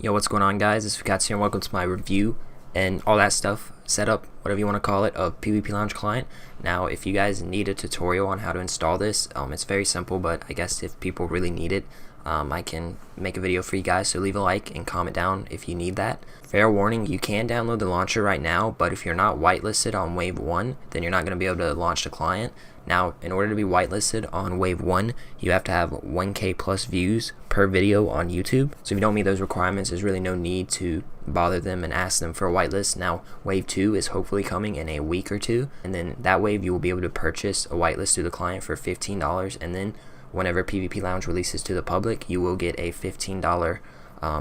Yo, what's going on, guys? This is Fikats here, and welcome to my review and all that stuff, setup, whatever you want to call it, of PvPLounge client. Now, if you guys need a tutorial on how to install this, it's very simple, but I guess if people really need it, I can make a video for you guys, so leave a like and comment down if you need that. Fair warning, you can download the launcher right now, but if you're not whitelisted on Wave 1, then you're not going to be able to launch the client. Now, in order to be whitelisted on Wave 1, you have to have 1K plus views per video on YouTube. So if you don't meet those requirements, there's really no need to bother them and ask them for a whitelist. Now, Wave 2 is hopefully coming in a week or two, and then that wave you will be able to purchase a whitelist through the client for $15, and then whenever PvPLounge releases to the public, you will get a $15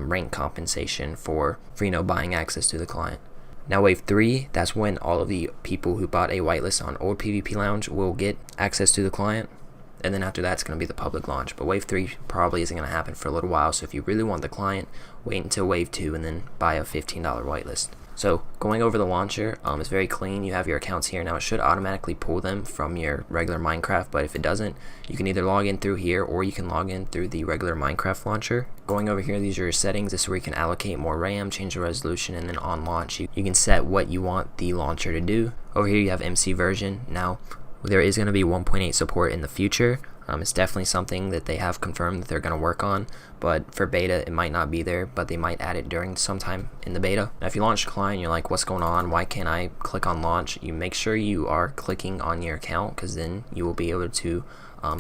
rank compensation for buying access to the client. Now, Wave 3, that's when all of the people who bought a whitelist on old PvPLounge will get access to the client, and then after that it's going to be the public launch. But Wave 3 probably isn't going to happen for a little while, so if you really want the client, wait until Wave 2 and then buy a $15 whitelist. So going over the launcher, it's very clean. You have your accounts here. Now it should automatically pull them from your regular Minecraft, but if it doesn't, you can either log in through here or you can log in through the regular Minecraft launcher. Going over here, these are your settings. This is where you can allocate more RAM, change the resolution, and then on launch you can set what you want the launcher to do. Over here you have MC version. Now there is going to be 1.8 support in the future. It's definitely something that they have confirmed that they're going to work on, but for beta it might not be there, but they might add it during sometime in the beta. Now if you launch the client, you're like, what's going on? Why can't I click on launch? You make sure you are clicking on your account, because then you will be able to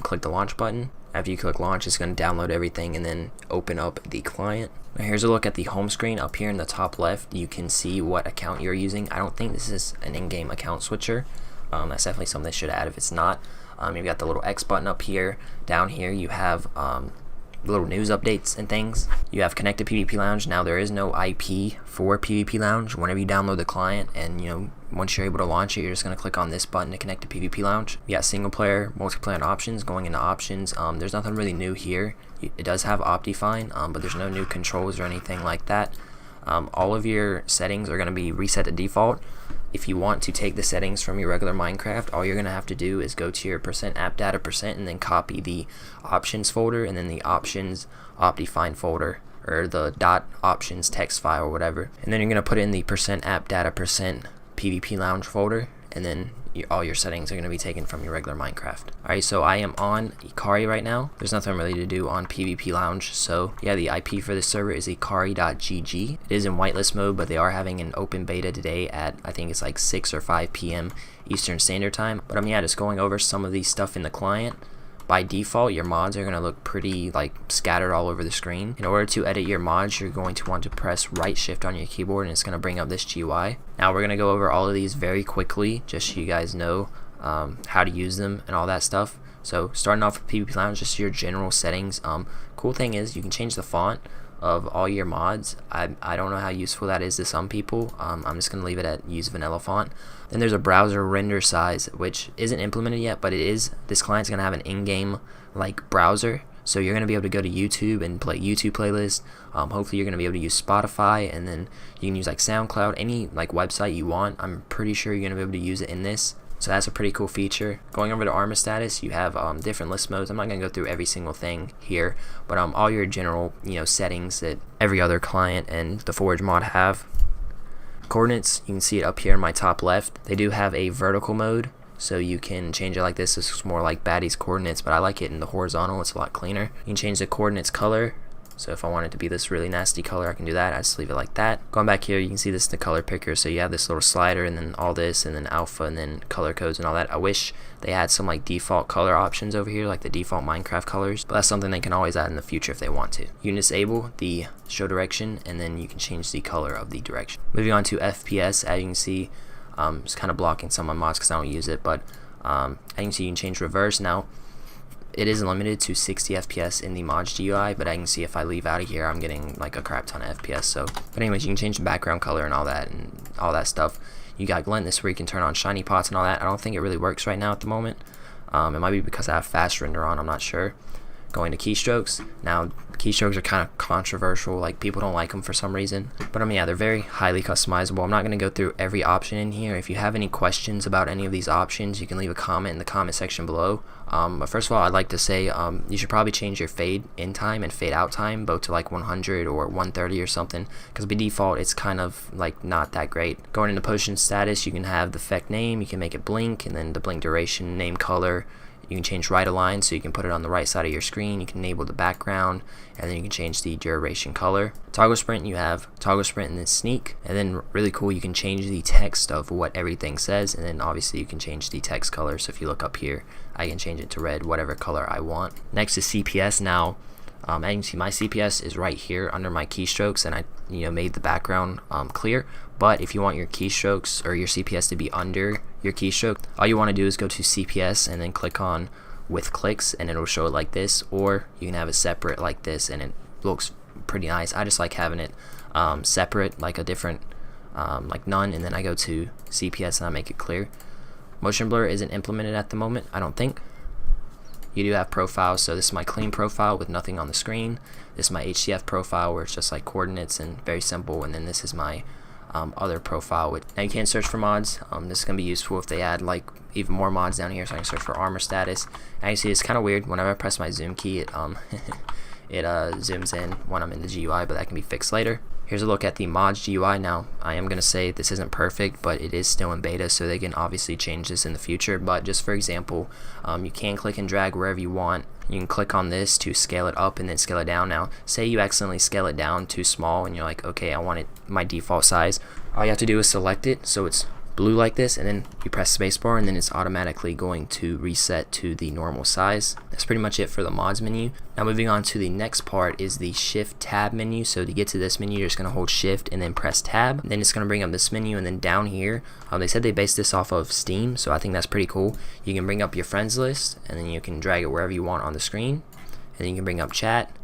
click the launch button. After you click launch, it's going to download everything and then open up the client. Now here's a look at the home screen. Up here in the top left, you can see what account you're using. I don't think this is an in-game account switcher. That's definitely something they should add if it's not. You've got the little X button up here. Down here you have little news updates and things. You have connected PvPLounge. Now there is no IP for PvPLounge. Whenever you download the client and once you're able to launch it, you're just going to click on this button to connect to PvPLounge. You got single player, multiplayer, and options. Going into options, there's nothing really new here. It does have Optifine, but there's no new controls or anything like that. All of your settings are going to be reset to default. If you want to take the settings from your regular Minecraft, all you're going to have to do is go to your %appdata% and then copy the options folder and then the options Optifine folder, or the .options text file or whatever. And then you're going to put it in the %appdata% PvPLounge folder, and then all your settings are going to be taken from your regular Minecraft. Alright, so I am on Ikari right now. There's nothing really to do on PvPLounge, so yeah, the IP for this server is ikari.gg. It is in whitelist mode, but they are having an open beta today at, I think it's like 6 or 5 p.m. Eastern Standard Time. But yeah, just going over some of the stuff in the client. By default, your mods are going to look pretty scattered all over the screen. In order to edit your mods, you're going to want to press right shift on your keyboard, and it's going to bring up this GUI. Now we're going to go over all of these very quickly, just so you guys know how to use them and all that stuff. So starting off with PvPLounge, just your general settings. Cool thing is you can change the font of all your mods. I don't know how useful that is to some people. I'm just going to leave it at use vanilla font. Then there's a browser render size, which isn't implemented yet, but it is. This client's going to have an in-game browser, so you're going to be able to go to YouTube and play YouTube playlists. Hopefully you're going to be able to use Spotify, and then you can use SoundCloud, any website you want. I'm pretty sure you're going to be able to use it in this. So that's a pretty cool feature. Going over to armor status, you have different list modes. I'm not going to go through every single thing here, but all your general settings that every other client and the Forge mod have. Coordinates, you can see it up here in my top left. They do have a vertical mode, so you can change it like this. This is more like Batty's coordinates, but I like it in the horizontal. It's a lot cleaner. You can change the coordinates color. So if I want it to be this really nasty color, I can do that. I just leave it like that. Going back here, you can see this in the color picker. So you have this little slider, and then all this, and then alpha, and then color codes and all that. I wish they had some default color options over here, like the default Minecraft colors, but that's something they can always add in the future if they want to. You can disable the show direction, and then you can change the color of the direction. Moving on to FPS, as you can see, it's kind of blocking some of my mods because I don't use it, but as you can see, you can change reverse. Now it is limited to 60 FPS in the mods GUI, but I can see if I leave out of here, I'm getting a crap ton of FPS. So, but anyways, you can change the background color and all that stuff. You got glint, this where you can turn on shiny pots and all that. I don't think it really works right now at the moment. It might be because I have fast render on, I'm not sure. going to keystrokes. Now keystrokes are kind of controversial, like people don't like them for some reason, but yeah, they're very highly customizable. I'm not going to go through every option in here. If you have any questions about any of these options, you can leave a comment in the comment section below. But first of all, I'd like to say you should probably change your fade in time and fade out time both to like 100 or 130 or something, because by default it's kind of like not that great. Going into potion status, you can have the effect name, you can make it blink, and then the blink duration, name, color. You can change right align, so you can put it on the right side of your screen. You can enable the background, and then you can change the duration color. Toggle sprint, you have toggle sprint and then sneak, and then really cool, you can change the text of what everything says, and then obviously you can change the text color. So if you look up here, I can change it to red, whatever color I want. Next is CPS. Now as you can see, my CPS is right here under my keystrokes, and I made the background clear. But if you want your keystrokes or your CPS to be under your keystroke, all you want to do is go to CPS and then click on with clicks, and it'll show it like this, or you can have it separate like this, and it looks pretty nice. I just like having it separate, like a different like none, and then I go to CPS and I make it clear. Motion blur isn't implemented at the moment, I don't think. You do have profiles, so this is my clean profile with nothing on the screen. This is my HCF profile where it's just like coordinates and very simple, and then this is my other profile. Now you can search for mods. This is going to be useful if they add like even more mods down here, so I can search for armor status. Now you see it's kind of weird, whenever I press my zoom key it it zooms in when I'm in the GUI, but that can be fixed later. Here's a look at the mods GUI. Now I am going to say this isn't perfect, but it is still in beta, so they can obviously change this in the future. But just for example, you can click and drag wherever you want. You can click on this to scale it up and then scale it down. Now say you accidentally scale it down too small and you're like, okay, I want it my default size. All you have to do is select it so it's blue like this, and then you press spacebar, and then it's automatically going to reset to the normal size. That's pretty much it for the mods menu. Now moving on to the next part is the shift tab menu. So to get to this menu, you're just going to hold shift and then press tab. Then it's going to bring up this menu, and then down here they said they based this off of Steam, so I think that's pretty cool. You can bring up your friends list, and then you can drag it wherever you want on the screen, and then you can bring up chat,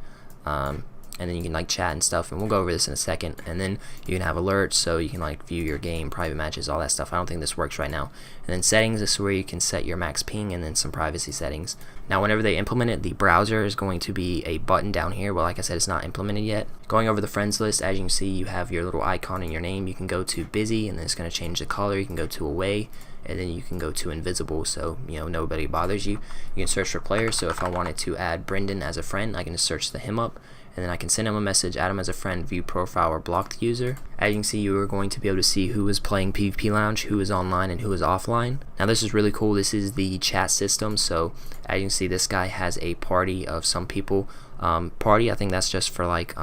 and then you can like chat and stuff, and we'll go over this in a second. And then you can have alerts, so you can like view your game, private matches, all that stuff. I don't think this works right now. And then settings, this is where you can set your max ping, and then some privacy settings. Now whenever they implement it, the browser is going to be a button down here. Well, like I said, it's not implemented yet. Going over the friends list, as you can see, you have your little icon and your name. You can go to busy, and then it's going to change the color. You can go to away, and then you can go to invisible, so nobody bothers you. You can search for players, so if I wanted to add Brendan as a friend, I can just search him up, and then I can send him a message, add him as a friend, view profile, or block the user. As you can see, you are going to be able to see who is playing PvPLounge, who is online, and who is offline. Now this is really cool. This is the chat system, so as you can see, this guy has a party of some people. Party, I think that's just for like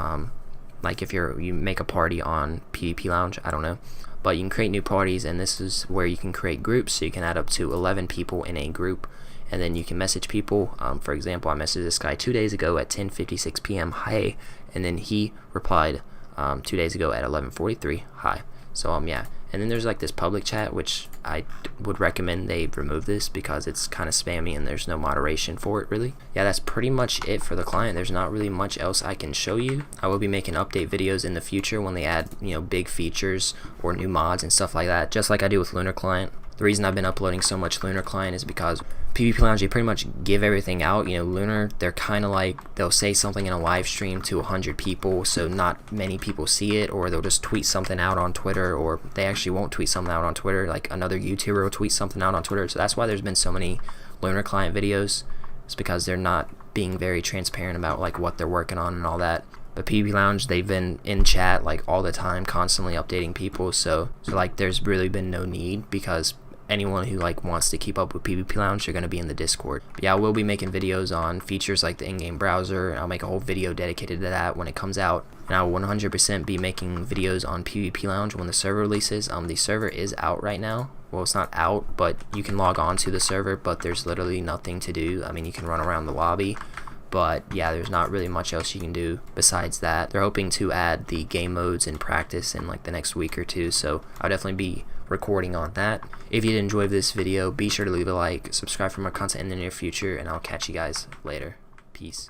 if you make a party on PvPLounge, I don't know. But you can create new parties, and this is where you can create groups, so you can add up to 11 people in a group, and then you can message people. For example, I messaged this guy 2 days ago at 10:56 p.m. hi, and then he replied 2 days ago at 11:43 hi. So yeah, and then there's like this public chat, which I would recommend they remove this because it's kind of spammy and there's no moderation for it really. Yeah, that's pretty much it for the client. There's not really much else I can show you. I will be making update videos in the future when they add big features or new mods and stuff like that, just like I do with Lunar Client. The reason I've been uploading so much Lunar Client is because PvPLounge, they pretty much give everything out. Lunar, they're kind of like, they'll say something in a live stream to 100 people, so not many people see it, or they'll just tweet something out on Twitter, or they actually won't tweet something out on Twitter, like another YouTuber will tweet something out on Twitter. So that's why there's been so many Lunar Client videos. It's because they're not being very transparent about like what they're working on and all that. But PvPLounge, they've been in chat like all the time, constantly updating people, so like there's really been no need, because anyone who like wants to keep up with PvPLounge, they're going to be in the Discord. But yeah, I will be making videos on features like the in-game browser. I'll make a whole video dedicated to that when it comes out, and I will 100% be making videos on PvPLounge when the server releases. The server is out right now. Well, it's not out, but you can log on to the server, but there's literally nothing to do. I mean, you can run around the lobby, but yeah, there's not really much else you can do besides that. They're hoping to add the game modes in practice in like the next week or two, so I'll definitely be recording on that. If you did enjoy this video, be sure to leave a like, subscribe for more content in the near future, and I'll catch you guys later. Peace.